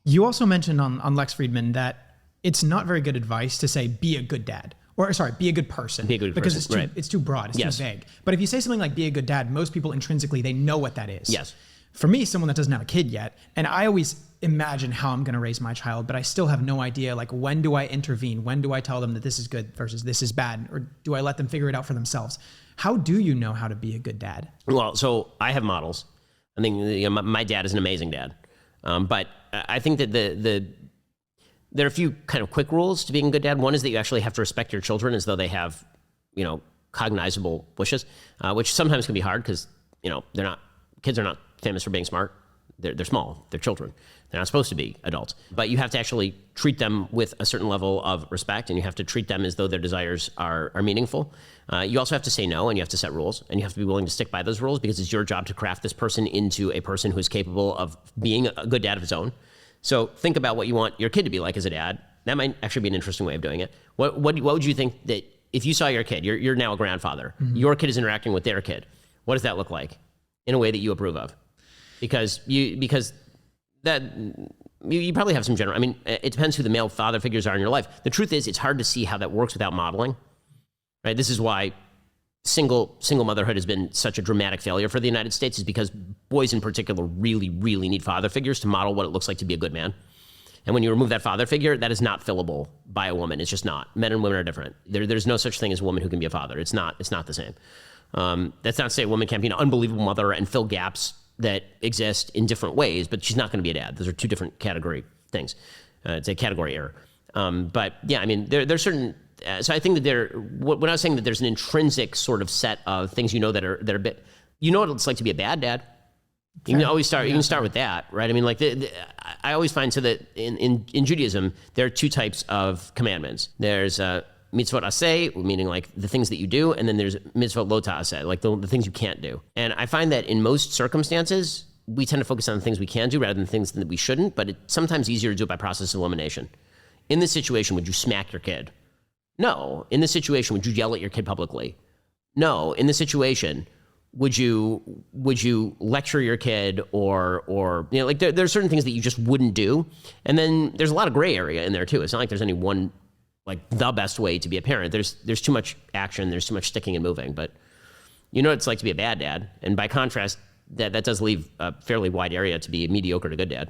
You also mentioned on Lex Fridman that it's not very good advice to say, be a good dad. Or sorry, be a good person. Be a good because person, it's too broad, it's too vague. But if you say something like be a good dad, most people intrinsically, they know what that is. Yes. For me, someone that doesn't have a kid yet, and I always imagine how I'm gonna raise my child, but I still have no idea, like when do I intervene? When do I tell them that this is good versus this is bad? Or do I let them figure it out for themselves? How do you know how to be a good dad? Well, so I have models. I think my dad is an amazing dad. But I think that there are a few kind of quick rules to being a good dad. One is that you actually have to respect your children as though they have, cognizable wishes, which sometimes can be hard because, kids are not famous for being smart. They're small. They're children. They're not supposed to be adults. But you have to actually treat them with a certain level of respect, and you have to treat them as though their desires are meaningful. You also have to say no, and you have to set rules, and you have to be willing to stick by those rules because it's your job to craft this person into a person who is capable of being a good dad of his own. So think about what you want your kid to be like as a dad. That might actually be an interesting way of doing it. What would you think that if you saw your kid, you're now a grandfather, your kid is interacting with their kid, what does that look like in a way that you approve of? Because that you probably have some general, it depends who the male father figures are in your life. The truth is it's hard to see how that works without modeling, right? This is why single motherhood has been such a dramatic failure for the United States, is because boys in particular really, really need father figures to model what it looks like to be a good man. And when you remove that father figure, that is not fillable by a woman. It's just not. Men and women are different. There's no such thing as a woman who can be a father. It's not the same. That's not to say a woman can't be an unbelievable mother and fill gaps that exist in different ways, but she's not going to be a dad. Those are two different category things. It's a category error. But yeah, there's certain. So I think that when I was saying that there's an intrinsic sort of set of things that are a bit, what it's like to be a bad dad. You can always start. You can start with that, right? I always find so that in Judaism there are two types of commandments. There's mitzvot aseh, meaning like the things that you do, and then there's mitzvot lo ta'aseh, like the things you can't do. And I find that in most circumstances we tend to focus on the things we can do rather than things that we shouldn't. But it's sometimes easier to do it by process of elimination. In this situation, would you smack your kid? No. In this situation, would you yell at your kid publicly? No. In this situation, would you lecture your kid or there are certain things that you just wouldn't do. And then there's a lot of gray area in there too. It's not like there's any one, like the best way to be a parent. There's too much action. There's too much sticking and moving, but what it's like to be a bad dad. And by contrast, that does leave a fairly wide area to be a mediocre to good dad.